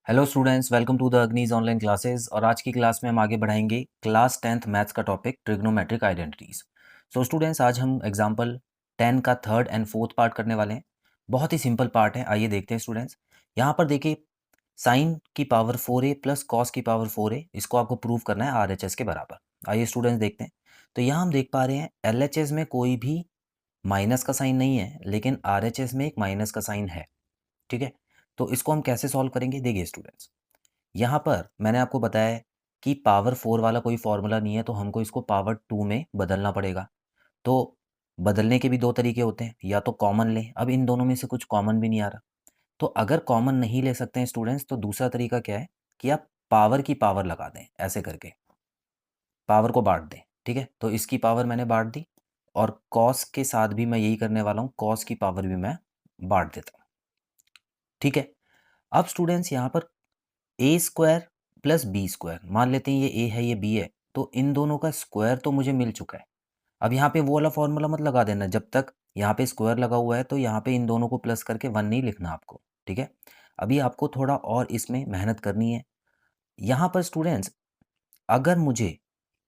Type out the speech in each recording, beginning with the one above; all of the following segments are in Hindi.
Hello students, welcome to the Agnee's online classes. और आज की क्लास में हम आगे बढ़ाएंगे क्लास 10th मैथ्स का topic trigonometric identities. So students, आज हम एग्जांपल 10 का थर्ड एंड फोर्थ पार्ट करने वाले हैं। बहुत ही सिंपल पार्ट है, आइए देखते हैं स्टूडेंट्स। यहाँ पर देखिए, साइन की पावर 4a प्लस कॉस की पावर 4a, इसको आपको प्रूव करना है RHS के बराबर। आइए स्टूडेंट्स देखते हैं। तो यहाँ हम देख पा रहे हैं LHS में कोई भी माइनस का साइन नहीं है, लेकिन RHS में एक माइनस का साइन है। ठीक है, तो इसको हम कैसे सॉल्व करेंगे, देखिए स्टूडेंट्स। यहाँ पर मैंने आपको बताया है कि पावर 4 वाला कोई फॉर्मूला नहीं है, तो हमको इसको पावर 2 में बदलना पड़ेगा। तो बदलने के भी दो तरीके होते हैं, या तो कॉमन लें। अब इन दोनों में से कुछ कॉमन भी नहीं आ रहा, तो अगर कॉमन नहीं ले सकते हैं स्टूडेंट्स, तो दूसरा तरीका क्या है कि आप पावर की पावर लगा दें, ऐसे करके पावर को बांट दें। ठीक है, तो इसकी पावर मैंने बांट दी, और कॉस के साथ भी मैं यही करने वाला हूँ, कॉस की पावर भी मैं बांट देता हूँ। ठीक है, अब स्टूडेंट्स यहाँ पर ए स्क्वायर प्लस बी स्क्वायर, मान लेते हैं ये ए है ये बी है, तो इन दोनों का स्क्वायर तो मुझे मिल चुका है। अब यहाँ पे वो वाला फॉर्मूला मत लगा देना, जब तक यहाँ पे स्क्वायर लगा हुआ है तो यहाँ पे इन दोनों को प्लस करके 1 नहीं लिखना आपको। ठीक है, अभी आपको थोड़ा और इसमें मेहनत करनी है। यहाँ पर स्टूडेंट्स, अगर मुझे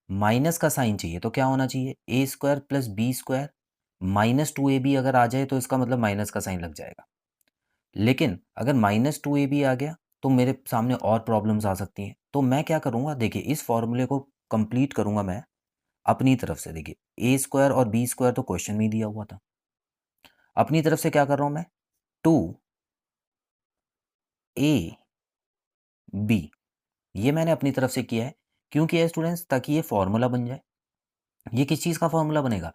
माइनस का साइन चाहिए तो क्या होना चाहिए, a square plus b square minus 2ab अगर आ जाए तो इसका मतलब माइनस का साइन लग जाएगा। लेकिन अगर -2ab आ गया तो मेरे सामने और प्रॉब्लम्स आ सकती हैं। तो मैं क्या करूँगा, देखिए इस फॉर्मूले को कंप्लीट करूँगा मैं अपनी तरफ से। देखिए ए स्क्वायर और बी स्क्वायर तो क्वेश्चन में ही दिया हुआ था, अपनी तरफ से क्या कर रहा हूँ मैं, 2ab, ये मैंने अपनी तरफ से किया है। क्यों किया है स्टूडेंट्स, ताकि ये फॉर्मूला बन जाए। ये किस चीज़ का फॉर्मूला बनेगा,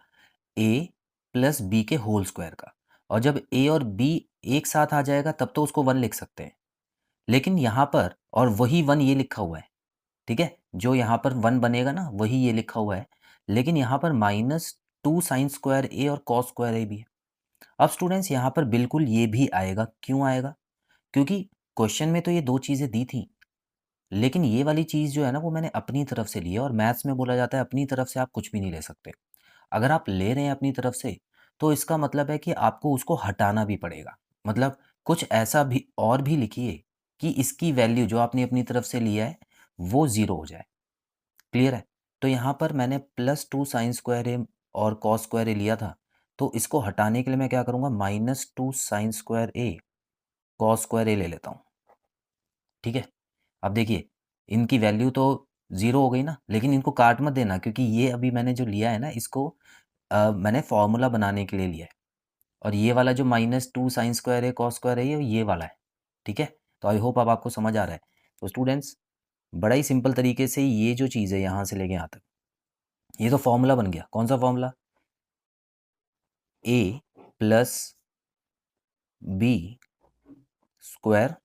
ए प्लस बी के होल स्क्वायर का। और जब ए और बी एक साथ आ जाएगा तब तो उसको 1 लिख सकते हैं, लेकिन यहाँ पर और वही 1 ये लिखा हुआ है। ठीक है, जो यहाँ पर 1 बनेगा ना वही ये लिखा हुआ है, लेकिन यहाँ पर -2 साइन स्क्वायर ए और कॉस स्क्वायर ए भी है। अब स्टूडेंट्स यहाँ पर बिल्कुल ये भी आएगा, क्यों आएगा, क्योंकि क्वेश्चन में तो ये दो चीज़ें दी थी, लेकिन ये वाली चीज़ जो है ना वो मैंने अपनी तरफ से ली है। और मैथ्स में बोला जाता है अपनी तरफ से आप कुछ भी नहीं ले सकते। अगर आप ले रहे हैं अपनी तरफ से, तो इसका मतलब है कि आपको उसको हटाना भी पड़ेगा। मतलब कुछ ऐसा भी और भी लिखिए कि इसकी वैल्यू जो आपने अपनी तरफ से लिया है वो ज़ीरो हो जाए। क्लियर है, तो यहाँ पर मैंने +2 साइन स्क्वायर ए और कॉस स्क्वायर ए लिया था, तो इसको हटाने के लिए मैं क्या करूँगा, -2 साइन स्क्वायर ए कॉस स्क्वायर ए ले लेता हूँ। ठीक है, अब देखिए इनकी वैल्यू तो ज़ीरो हो गई ना, लेकिन इनको काट मत देना, क्योंकि ये अभी मैंने जो लिया है ना इसको मैंने फॉर्मूला बनाने के लिए लिया है। और ये वाला जो -2 साइन स्क्वायर ए कॉस स्क्वायर है ये वाला है। ठीक है, तो आई होप अब आपको समझ आ रहा है। तो स्टूडेंट्स, बड़ा ही सिंपल तरीके से ये जो चीज़ है यहाँ से लेके यहाँ तक, ये तो फॉर्मूला बन गया। कौन सा फॉर्मूला, ए प्लस बी स्क्वायर,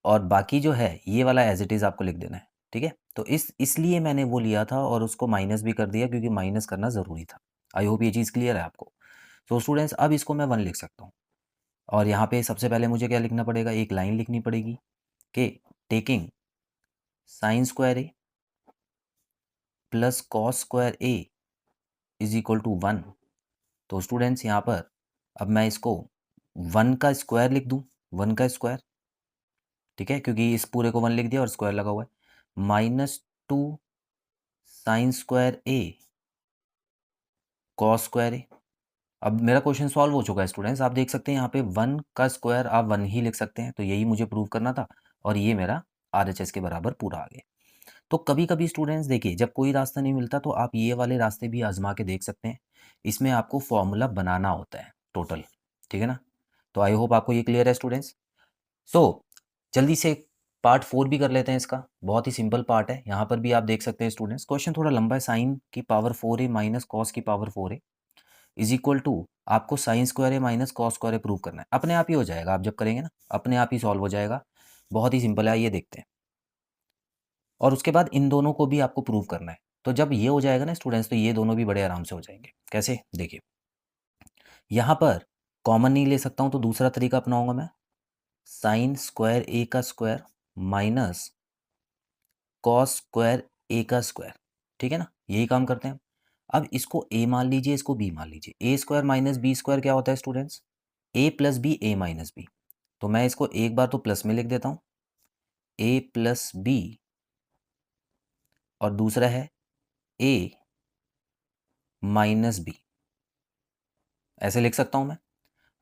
और बाकी जो है ये वाला एज इट इज़ आपको लिख देना है। ठीक है, तो इसलिए मैंने वो लिया था और उसको माइनस भी कर दिया, क्योंकि माइनस करना ज़रूरी था। आई होप ये चीज़ क्लियर है आपको। तो स्टूडेंट्स, अब इसको मैं 1 लिख सकता हूँ। और यहाँ पे सबसे पहले मुझे क्या लिखना पड़ेगा, एक लाइन लिखनी पड़ेगी कि taking sine square A plus cos square A is equal to 1। तो स्टूडेंट्स यहाँ पर अब मैं इसको 1 का स्क्वायर लिख दूँ, 1 का स्क्वायर। ठीक है, क्योंकि इस पूरे को 1 लिख दिया और स्क्वायर लगा हुआ है, -2 साइन स्क्वायर ए कॉस स्क्वायर ए। अब मेरा क्वेश्चन सॉल्व हो चुका है स्टूडेंट्स, आप देख सकते हैं यहाँ पे 1 का स्क्वायर आप 1 ही लिख सकते हैं, तो यही मुझे प्रूव करना था, और ये मेरा RHS के बराबर पूरा आ गया। तो कभी कभी स्टूडेंट्स देखिए, जब कोई रास्ता नहीं मिलता तो आप ये वाले रास्ते भी आजमा के देख सकते हैं। इसमें आपको फॉर्मूला बनाना होता है टोटल। ठीक है ना, तो आई होप आपको ये क्लियर है स्टूडेंट्स। सो जल्दी से पार्ट 4 भी कर लेते हैं इसका, बहुत ही सिंपल पार्ट है। यहाँ पर भी आप देख सकते हैं स्टूडेंट्स, क्वेश्चन थोड़ा लंबा है। साइन की पावर 4a माइनस कॉस की power 4a is equal to, आपको sine square A minus cos square A prove करना है। अपने आप ही हो जाएगा, आप जब करेंगे ना अपने आप ही सॉल्व हो जाएगा। बहुत ही सिंपल है, ये देखते हैं। और उसके बाद इन दोनों को भी आपको प्रूव करना है। तो जब ये हो जाएगा ना स्टूडेंट्स, तो ये दोनों भी बड़े आराम से हो जाएंगे। कैसे, देखिए यहाँ पर कॉमन नहीं ले सकता हूँ, तो दूसरा तरीका अपनाऊंगा मैं, साइन स्क्वायर ए का स्क्वायर माइनस कॉस स्क्वायर ए का स्क्वायर। ठीक है ना, यही काम करते हैं। अब इसको ए मान लीजिए, इसको बी मान लीजिए। ए स्क्वायर माइनस बी स्क्वायर क्या होता है स्टूडेंट्स, ए प्लस बी ए माइनस बी। तो मैं इसको एक बार तो प्लस में लिख देता हूँ, ए प्लस बी और दूसरा है ए माइनस बी, ऐसे लिख सकता हूँ मैं।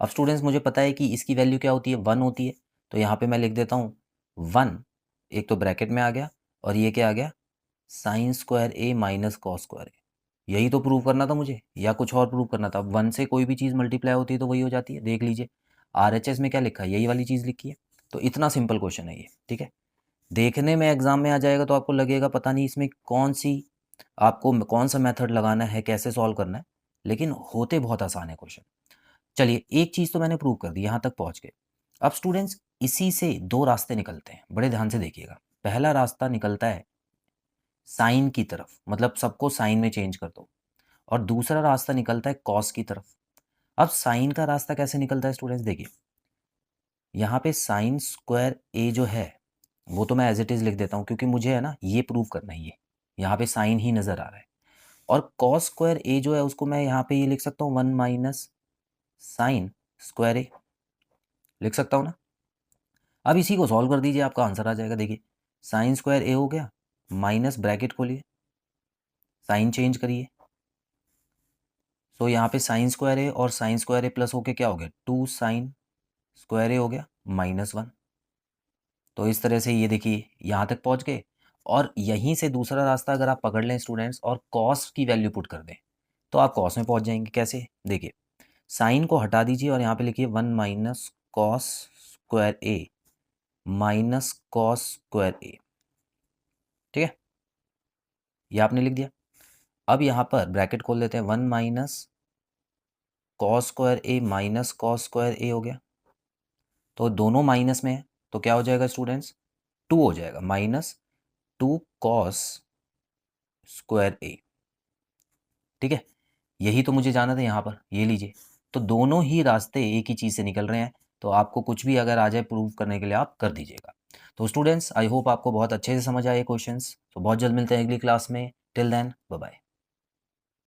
अब स्टूडेंट्स मुझे पता है कि इसकी वैल्यू क्या होती है, 1 होती है, तो यहाँ पे मैं लिख देता हूँ 1, एक तो ब्रैकेट में आ गया और ये क्या आ गया, sign square A minus cos square ए। यही तो प्रूव करना था मुझे, या कुछ और प्रूव करना था। 1 से कोई भी चीज़ मल्टीप्लाई होती है तो वही हो जाती है, देख लीजिए RHS में क्या लिखा है, यही वाली चीज़ लिखी है। तो इतना सिंपल क्वेश्चन है ये, ठीक है। देखने में एग्जाम में आ जाएगा तो आपको लगेगा पता नहीं इसमें कौन सी, आपको कौन सा मेथड लगाना है, कैसे सॉल्व करना है, लेकिन होते बहुत आसान है क्वेश्चन। चलिए एक चीज़ तो मैंने प्रूव कर दी, यहाँ तक पहुँच गए। अब स्टूडेंट्स इसी से दो रास्ते निकलते हैं, बड़े ध्यान से देखिएगा। पहला रास्ता निकलता है साइन की तरफ, मतलब सबको साइन में चेंज कर दो, और दूसरा रास्ता निकलता है कॉस की तरफ। अब साइन का रास्ता कैसे निकलता है स्टूडेंट्स, देखिए यहाँ पे साइन स्क्वायर ए जो है वो तो मैं एज इट इज़ लिख देता हूँ, क्योंकि मुझे है ना ये प्रूव करना है, ये यहाँ पे साइन ही नज़र आ रहा है। और कॉस स्क्वायर ए जो है उसको मैं यहाँ पे ये लिख सकता हूँ 1 माइनस साइन स्क्वायर ए, लिख सकता हूँ ना। अब इसी को सॉल्व कर दीजिए, आपका आंसर आ जाएगा। देखिए साइन स्क्वायर ए हो गया, माइनस ब्रैकेट खोलिए, साइन चेंज करिए, तो यहाँ पे साइन स्क्वायर ए और साइन स्क्वायर ए प्लस होके क्या हो गया, 2 साइन स्क्वायर ए हो गया -1। तो इस तरह से ये देखिए यहाँ तक पहुँच गए। और यहीं से दूसरा रास्ता अगर आप पकड़ लें स्टूडेंट्स और कॉस की वैल्यू पुट कर दें तो आप कॉस में पहुँच जाएंगे। कैसे, देखिए साइन को हटा दीजिए और यहाँ पे लिखिए 1 minus cos square A minus cos square ए, ठीक है, ये आपने लिख दिया। अब यहाँ पर ब्रैकेट खोल लेते हैं, 1 minus cos square A minus cos square ए हो गया, तो दोनों माइनस में है तो क्या हो जाएगा स्टूडेंट्स, 2 हो जाएगा, -2 कॉस स्क्वायर ए, ठीक है। यही तो मुझे जाना था यहाँ पर, ये लीजिए। तो दोनों ही रास्ते एक ही चीज़ से निकल रहे हैं, तो आपको कुछ भी अगर आ जाए प्रूव करने के लिए आप कर दीजिएगा। तो स्टूडेंट्स आई होप आपको बहुत अच्छे से समझ आए क्वेश्चंस। तो बहुत जल्द मिलते हैं अगली क्लास में, टिल देन बाय बाय।